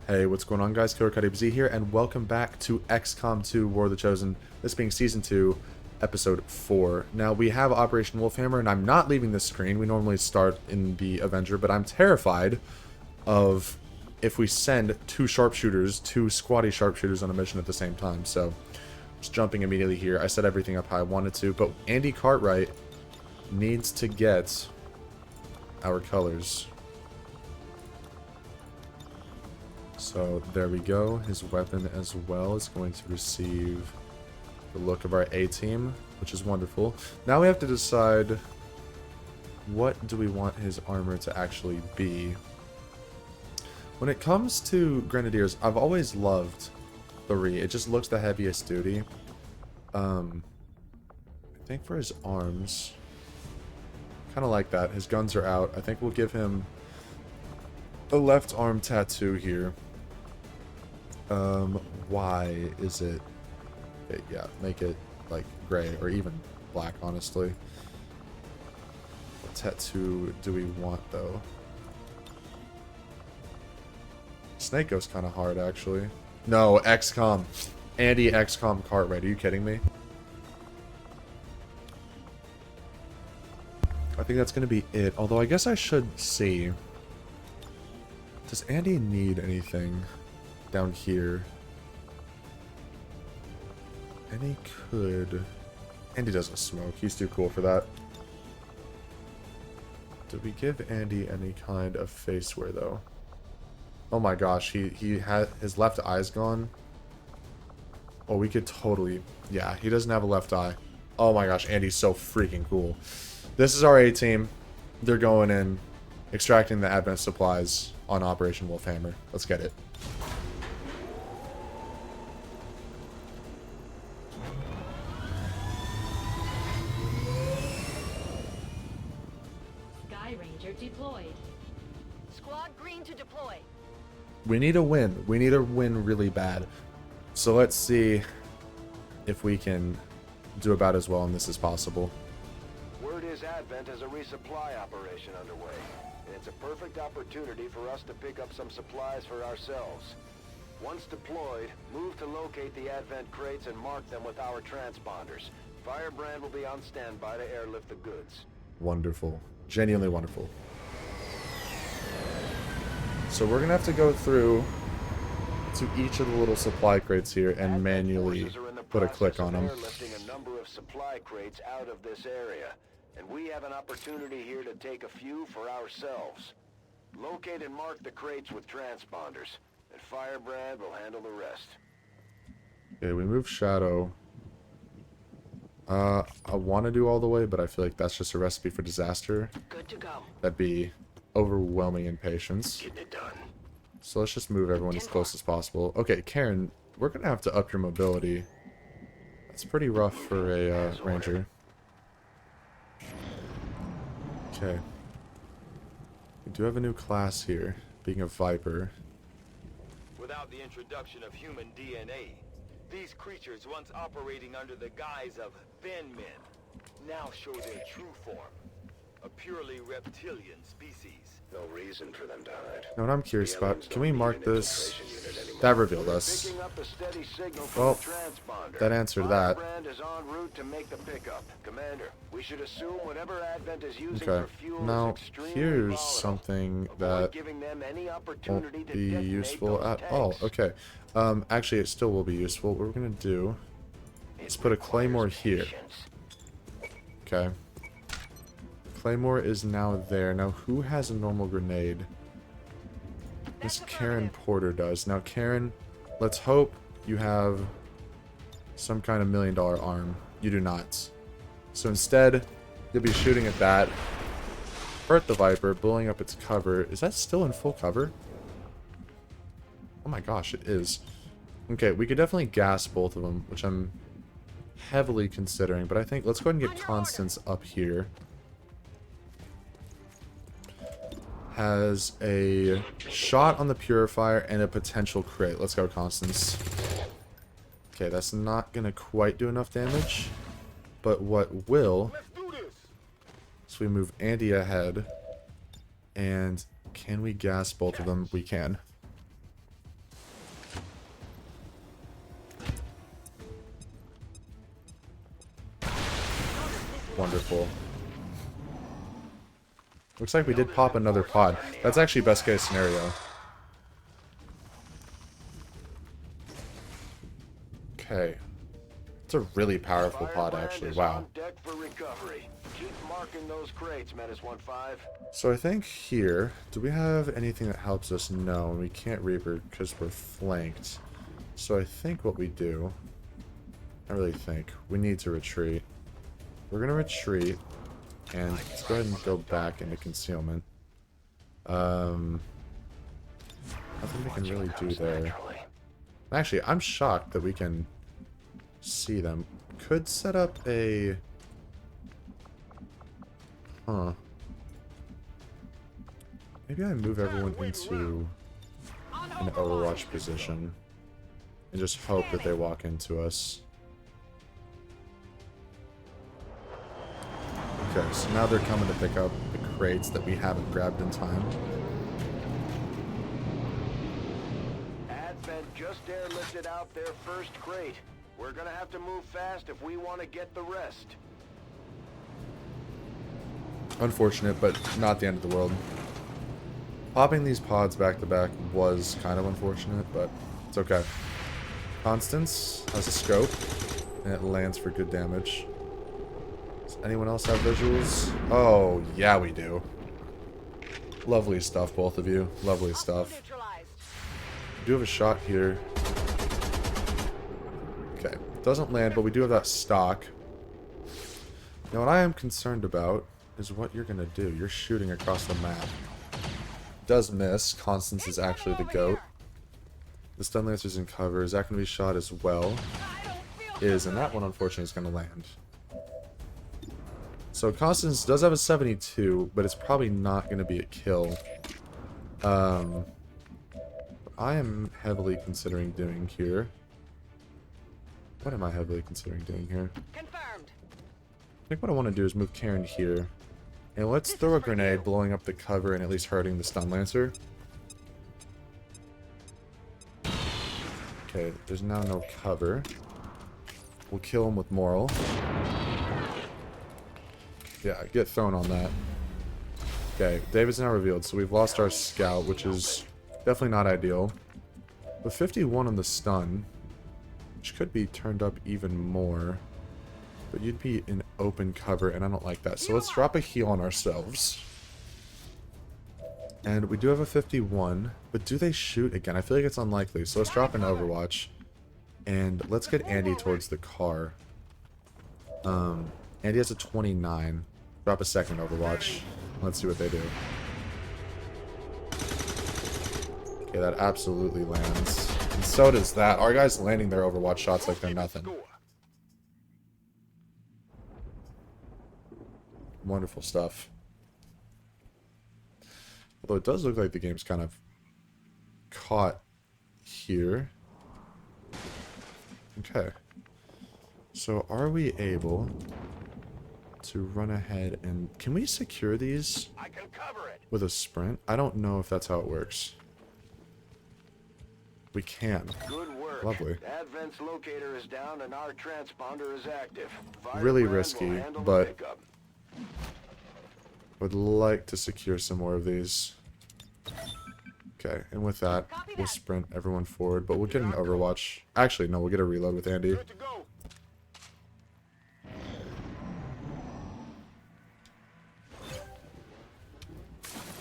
Hey, what's going on, guys? KillerCutABZ here, and welcome back to XCOM 2 War of the Chosen, this being Season 2, Episode 4. Now, we have Operation Wolfhammer, and I'm not leaving this screen. We normally start in the Avenger, but I'm terrified of if we send two squatty sharpshooters on a mission at the same time. So, just jumping immediately here. I set everything up how I wanted to, but Andy Cartwright needs to get our colors. So there we go. His weapon as well is going to receive the look of our A-team, which is wonderful. Now we have to decide what do we want his armor to actually be. When it comes to Grenadiers, I've always loved 3. It just looks the heaviest duty. I think for his arms, kind of like that. His guns are out. I think we'll give him a left arm tattoo here. Why is it? Okay, yeah, make it like gray or even black, honestly. What tattoo do we want though? Snake goes kind of hard, actually. No, XCOM. Andy XCOM Cartwright. Are you kidding me? I think that's going to be it. Although I guess I should see. Does Andy need anything down here? Andy could. Andy doesn't smoke. He's too cool for that. Did we give Andy any kind of face wear though? Oh my gosh, he had his left eye's gone. Oh, we could totally. Yeah, he doesn't have a left eye. Oh my gosh, Andy's so freaking cool. This is our A-team. They're going in, extracting the advent supplies on Operation Wolfhammer. Let's get it. Sky Ranger deployed. Squad green to deploy. We need a win. We need a win really bad. So let's see if we can do about as well in this as possible. Word is Advent has a resupply operation underway, and it's a perfect opportunity for us to pick up some supplies for ourselves. Once deployed, move to locate the Advent crates and mark them with our transponders. Firebrand will be on standby to airlift the goods. Wonderful. Genuinely wonderful. So we're going to have to go through to each of the little supply crates here and manually put a click on them. Airlifting a number of supply crates out of this area, and we have an opportunity here to take a few for ourselves. Locate and mark the crates with transponders, and Firebrand will handle the rest. Okay, we move Shadow. I want to do all the way, but I feel like that's just a recipe for disaster. Good to go. That'd be overwhelming impatience. Getting it done. So let's just move everyone as close as possible. Okay, Karen, we're going to have to up your mobility. That's pretty rough for a ranger. Okay. We do have a new class here, being a Viper. Without the introduction of human DNA, these creatures once operating under the guise of thin men now show their true form, a purely reptilian species. No reason for them to hide. Now what I'm curious about, can we mark this? That revealed us. Picking up a steady signal from Well, the transponder. that answered that. Firebrand is en route to make the pickup. Commander, we should assume whatever Advent is using Okay. for fuel Now, is extremely here's volatile. something Avoid that giving them any opportunity won't to be detonate useful those at all. tanks. Okay. Actually, it still will be useful. What we're going to do, let's put a Claymore here. Okay. Claymore is now there. Now, who has a normal grenade? Miss Karen Porter does. Now, Karen, let's hope you have some kind of $1 million arm. You do not. So instead, you'll be shooting at that. Hurt the Viper, blowing up its cover. Is that still in full cover? Oh my gosh, it is. Okay, we could definitely gas both of them, which I'm heavily considering. But I think, let's go ahead and get Constance up here. Has a shot on the Purifier and a potential crit. Let's go, Constance. Okay, that's not going to quite do enough damage. But what will... So we move Andy ahead. And can we gas both of them? We can. Wonderful. Looks like we did pop another pod. That's actually best case scenario. Okay. It's a really powerful pod, actually. Wow. On deck for recovery. Keep marking those crates, Menace 1-5. So I think here, do we have anything that helps us? No, we can't Reaper because we're flanked. So I think what we do, I really think, we need to retreat. We're going to retreat, and let's go ahead and go back into concealment. Nothing we can really do there. Actually, I'm shocked that we can see them. Could set up a... Huh. Maybe I move everyone into an Overwatch position and just hope that they walk into us. Okay, so now they're coming to pick up the crates that we haven't grabbed in time. Advent just airlifted out their first crate. We're gonna have to move fast if we want to get the rest. Unfortunate, but not the end of the world. Popping these pods back to back was kind of unfortunate, but it's okay. Constance has a scope, and it lands for good damage. Does anyone else have visuals? Oh, yeah, we do. Lovely stuff, both of you. Lovely stuff. We do have a shot here. Okay, doesn't land, but we do have that stock. Now, what I am concerned about is what you're going to do. You're shooting across the map. Does miss. Constance is actually the GOAT. The stun lancer's in cover. Is that going to be shot as well? Is, and that one unfortunately is going to land. So Constance does have a 72, but it's probably not going to be a kill. What I am heavily considering doing here. What am I heavily considering doing here? Confirmed. I think what I want to do is move Karen here. And let's throw a grenade blowing up the cover and at least hurting the stun lancer. Okay, there's now no cover. We'll kill him with moral. Yeah, get thrown on that. Okay, David's now revealed, so we've lost our scout, which is definitely not ideal. With 51 on the stun, which could be turned up even more. But you'd be in open cover, and I don't like that. So let's drop a heal on ourselves. And we do have a 51, but do they shoot again? I feel like it's unlikely. So let's drop an Overwatch. And let's get Andy towards the car. Andy has a 29. Drop a second Overwatch. Let's see what they do. Okay, that absolutely lands. And so does that. Our guy's landing their Overwatch shots like they're nothing. Wonderful stuff. Although it does look like the game's kind of caught here. Okay. So are we able to run ahead and... Can we secure these I can cover it. with a sprint? I don't know if that's how it works. We can. Good work. Lovely. Advent's locator is down and our transponder is active. Really Firebrand will risky, handle the but pickup. would like to secure some more of these. Okay, and with that, we'll sprint everyone forward, but we'll get an Overwatch. Actually, no, we'll get a reload with Andy. Good to go.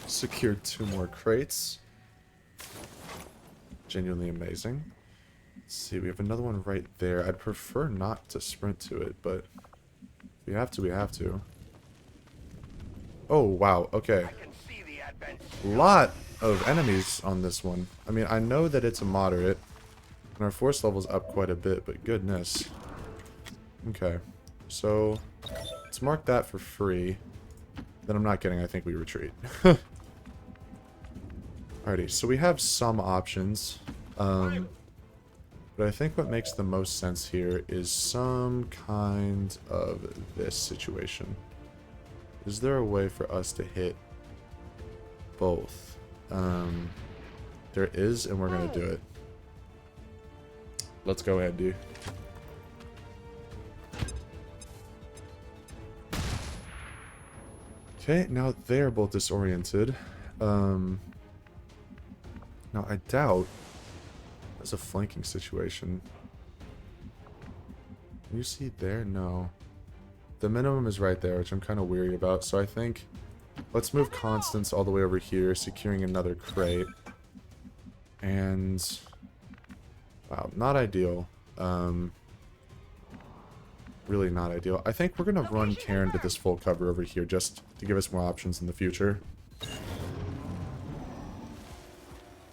Secured 2 more crates. Genuinely amazing. Let's see, we have another one right there. I'd prefer not to sprint to it, but if we have to, we have to. Oh, wow, okay. I can see the Advent. Lot of enemies on this one. I mean, I know that it's a moderate, and our force level's up quite a bit, but goodness. Okay, so let's mark that for free. Then I'm not kidding, I think we retreat. Alrighty, so we have some options. But I think what makes the most sense here is some kind of this situation. Is there a way for us to hit both? There is, and we're going to do it. Let's go, Andy. Okay, now they are both disoriented. Now I doubt there's a flanking situation. Can you see there? No. The minimum is right there, which I'm kind of weary about. So I think let's move Constance all the way over here, securing another crate. And wow, not ideal. Really not ideal. I think we're gonna run Karen to this full cover over here just to give us more options in the future.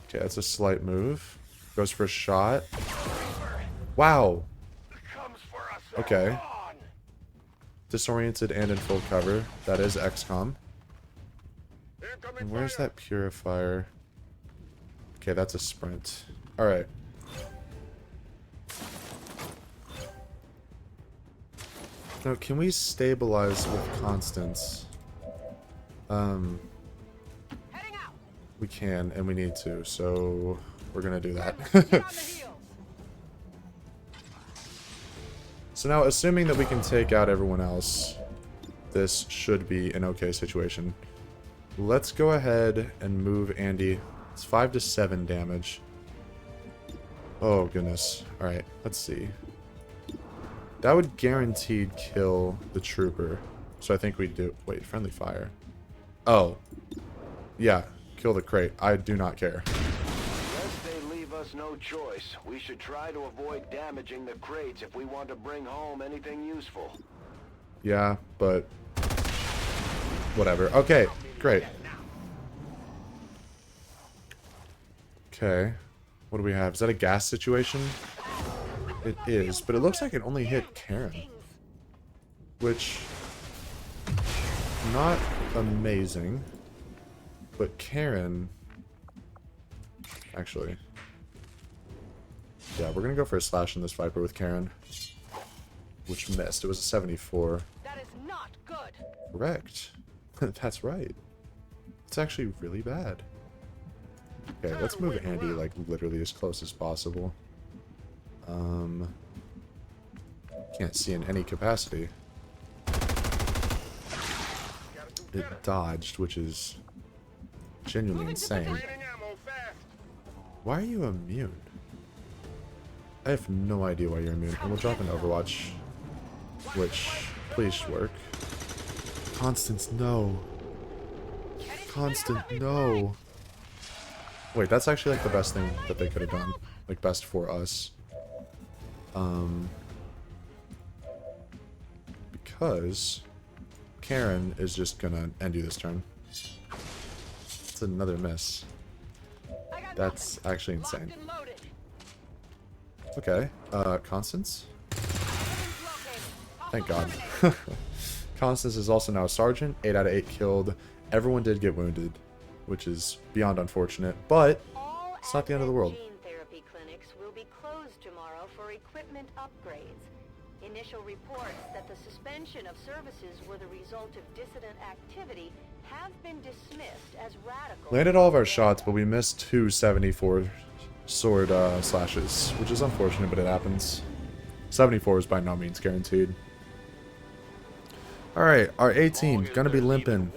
Okay, that's a slight move. Goes for a shot. Wow. Okay. Disoriented and in full cover. That is XCOM. And where's that purifier? Okay, that's a sprint. Alright. Now, can we stabilize with Constance? We can, and we need to, so we're gonna do that. So now, assuming that we can take out everyone else, this should be an okay situation. Let's go ahead and move Andy. It's 5 to 7 damage. Oh, goodness. Alright, let's see. That would guaranteed kill the trooper. So I think we do... Wait, friendly fire. Oh. Yeah, kill the crate. I do not care. Unless they leave us no choice, we should try to avoid damaging the crates if we want to bring home anything useful. Yeah, but... whatever. Okay, great. Okay. What do we have? Is that a gas situation? It is, but it looks like it only hit Karen. Which... not amazing. But Karen... actually... yeah, we're gonna go for a slash in this Viper with Karen. Which missed. It was a 74. That is not good. Correct. That's right. It's actually really bad. Okay, let's move Andy, like, literally as close as possible. Can't see in any capacity. It dodged, which is genuinely insane. Why are you immune? I have no idea why you're immune. And we'll drop an Overwatch, which, please work. Constance, no. Constant, no. Wait, that's actually like the best thing that they could have done. Like, best for us. Because Karen is just gonna end you this turn. It's another miss. That's actually insane. Okay, Constance? Thank God. Constance is also now a sergeant, 8 out of 8 killed. Everyone did get wounded, which is beyond unfortunate, but it's not the end of the world. Gene therapy clinics will be closed tomorrow for equipment upgrades. Initial reports that the suspension of services were the result of dissident activity have been dismissed as radical. Landed all of our shots, but we missed 2 74 sword slashes, which is unfortunate, but it happens. 74 is by no means guaranteed. Alright, our A team gonna be limping.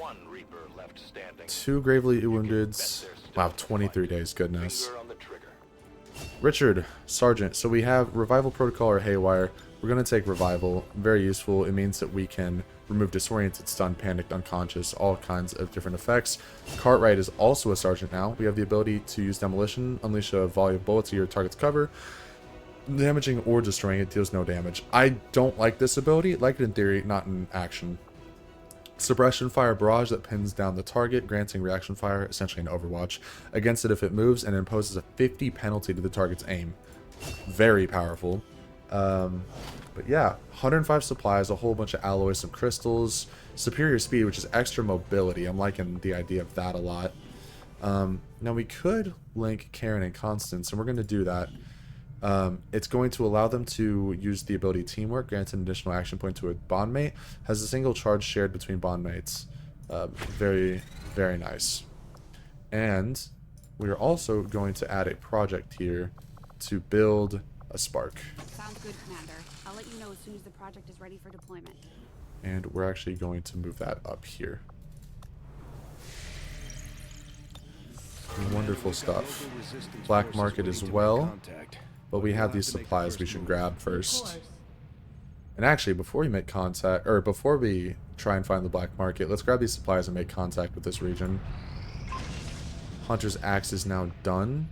2 gravely wounded. Wow, 23 days, goodness. Richard, Sergeant. So we have Revival Protocol or Haywire. We're going to take Revival. Very useful. It means that we can remove Disoriented, Stunned, Panicked, Unconscious, all kinds of different effects. Cartwright is also a Sergeant now. We have the ability to use Demolition, unleash a volley of bullets to your target's cover. Damaging or destroying it deals no damage. I don't like this ability. Like it in theory, not in action. Suppression Fire Barrage that pins down the target, granting reaction fire, essentially an Overwatch, against it if it moves, and imposes a 50 penalty to the target's aim. Very powerful. But yeah, 105 supplies, a whole bunch of alloys, some crystals, superior speed, which is extra mobility. I'm liking the idea of that a lot. Now we could link Karen and Constance, and we're going to do that. It's going to allow them to use the ability Teamwork, grants an additional action point to a bondmate, has a single charge shared between bondmates. Very, very nice. And we are also going to add a project here to build a spark. Sounds good, Commander. I'll let you know as soon as the project is ready for deployment. And we're actually going to move that up here. Wonderful stuff. Black market as well. But we have these supplies we should grab Of first. course. And actually, before we make contact, or before we try and find the black market, let's grab these supplies and make contact with this region. Hunter's axe is now done.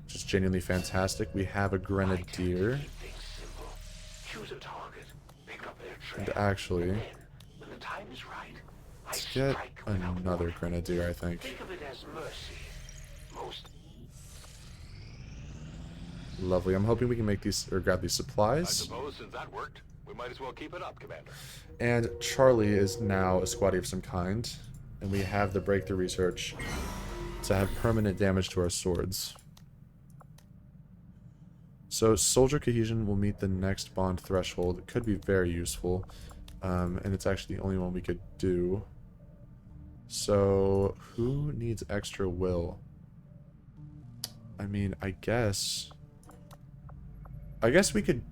Just genuinely fantastic. We have a grenadier. And actually, let's get another grenadier, I think. Lovely. I'm hoping we can make these, or grab these supplies. I suppose since that worked, we might as well keep it up, Commander. And Charlie is now a squaddie of some kind. And we have the breakthrough research to have permanent damage to our swords. So soldier cohesion will meet the next bond threshold. It could be very useful. And it's actually the only one we could do. So who needs extra will? I mean, I guess we could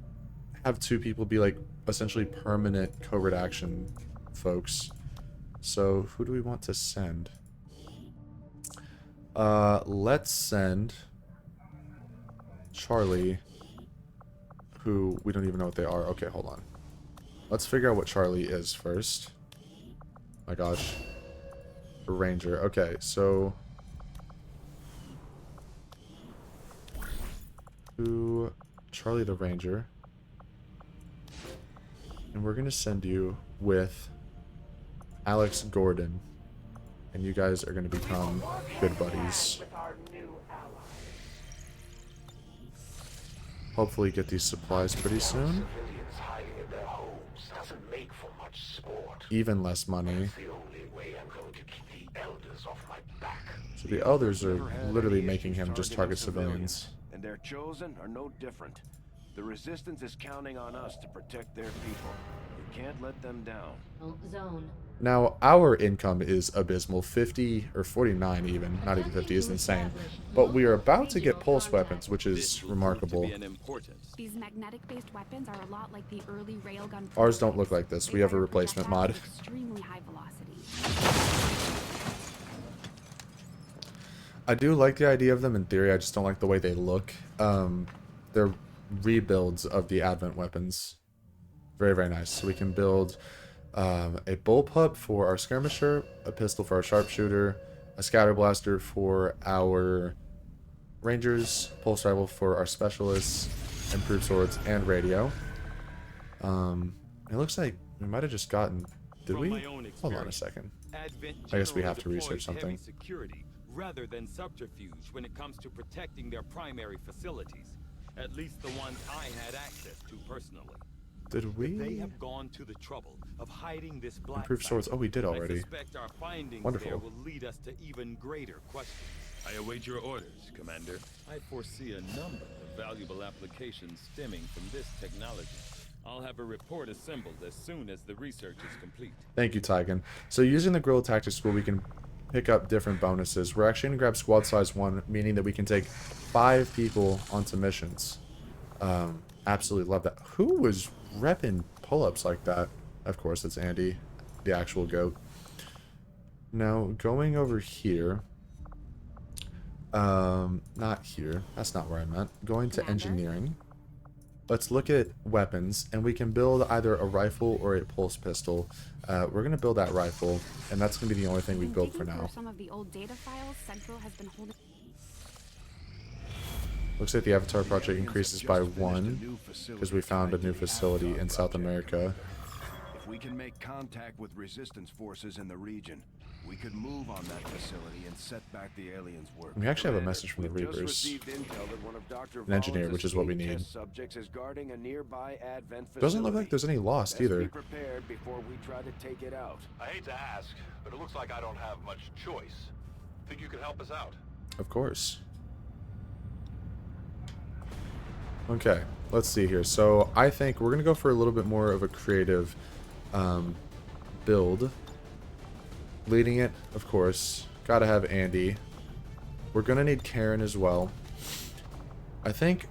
have two people be like essentially permanent covert action folks. So who do we want to send? Let's send Charlie, who we don't even know what they are. Okay, hold on. Let's figure out what Charlie is first. My gosh. A ranger. Okay, so who? Charlie the ranger. And we're gonna send you with Alex Gordon. And you guys are gonna become good buddies. Hopefully get these supplies pretty soon. Even less money. So the elders are literally making him just target civilians. And their chosen are no different. The resistance is counting on us to protect their people. We can't let them down. Zone. Now, our income is abysmal. 50 or 49 even. Not even 50 is insane. But we are about to get pulse weapons, which is remarkable. These magnetic-based weapons are a lot like the early railgun. Ours don't look like this. We have a replacement mod. Extremely high velocity. I do like the idea of them in theory. I just don't like the way they look. They're rebuilds of the Advent weapons. Very, very nice. So we can build a bullpup for our skirmisher, a pistol for our sharpshooter, a scatter blaster for our rangers, pulse rifle for our specialists, improved swords, and radio. It looks like we might have just gotten... Did we? Hold on a second. I guess we have to research something. Rather than subterfuge when it comes to protecting their primary facilities. At least the ones I had access to personally. Did we? They have gone to the trouble of hiding this black improved swords? Oh, we did already. I suspect our findings Wonderful. there will lead us to even greater questions. I await your orders, Commander. I foresee a number of valuable applications stemming from this technology. I'll have a report assembled as soon as the research is complete. Thank you, Tygan. So using the guerrilla tactics school, we can pick up different bonuses. We're actually going to grab squad size 1, meaning that we can take 5 people onto missions. Absolutely love that. Who was repping pull-ups like that? Of course, it's Andy, the actual goat. Now, going over here. Not here. That's not where I meant. Going to engineering. Let's look at weapons, and we can build either a rifle or a pulse pistol. We're going to build that rifle, and that's going to be the only thing we build for now. Some of the old data files Central has been holding. Looks like the Avatar project increases by 1 because we found a new facility in South America. If we can make contact with resistance forces in the region, we could move on that facility and set back the aliens' work. We actually have a message from the We've just Reapers. received intel that one of Dr. An engineer, Vaughn's which is what we escape need. test subjects is guarding a nearby Advent facility. Doesn't look like there's any lost Best either. be prepared before we try to take it out. I hate to ask, but it looks like I don't have much choice. Think you could help us out? Of course. Okay, let's see here. So I think we're going to go for a little bit more of a creative build. Leading it, of course. Gotta have Andy. We're going to need Karen as well. I think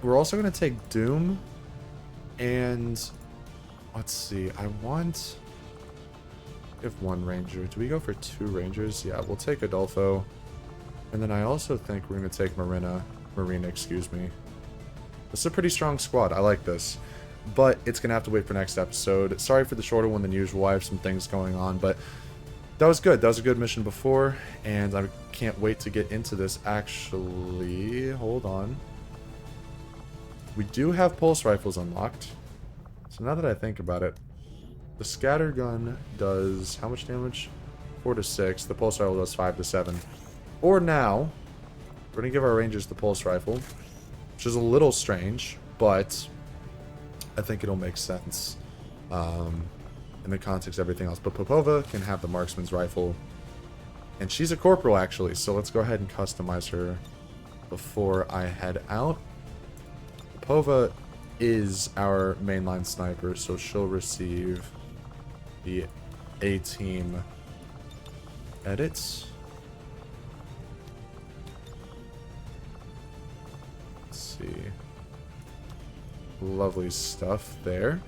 we're also going to take Doom. And let's see. I want... We have 1 ranger. Do we go for 2 rangers? Yeah, we'll take Adolfo. And then I also think we're going to take Marina, excuse me. This is a pretty strong squad. I like this. But it's going to have to wait for next episode. Sorry for the shorter one than usual. I have some things going on, but that was good. That was a good mission before, and I can't wait to get into this. Actually, hold on. We do have pulse rifles unlocked. So now that I think about it, the scatter gun does how much damage? 4 to 6. The pulse rifle does 5 to 7. Or now, we're going to give our rangers the pulse rifle, which is a little strange, but I think it'll make sense in the context of everything else. But Popova can have the marksman's rifle, and she's a corporal actually, so let's go ahead and customize her before I head out. Popova is our mainline sniper, so she'll receive the A-team edits. Let's see. Lovely stuff there.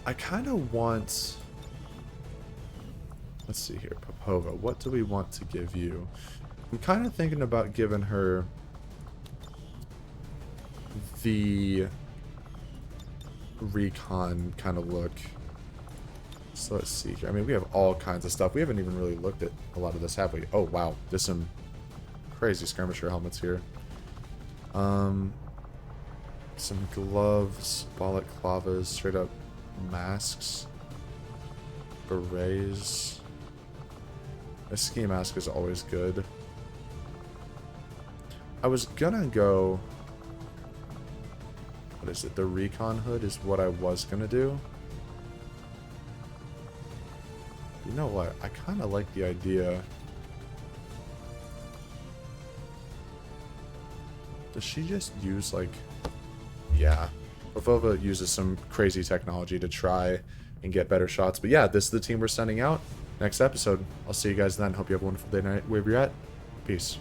I kind of want... Let's see here, Popova. What do we want to give you? I'm kind of thinking about giving her the recon kind of look. So let's see here. I mean, we have all kinds of stuff. We haven't even really looked at a lot of this, have we? Oh, wow. There's some crazy skirmisher helmets here. Some gloves, balaclavas, straight up masks, berets. A ski mask is always good. I was gonna go... What is it? The recon hood is what I was gonna do. You know what? I kind of like the idea. Does she just use, like... Yeah. Popova uses some crazy technology to try and get better shots. But yeah, this is the team we're sending out. Next episode. I'll see you guys then. Hope you have a wonderful day, night, wherever you're at. Peace.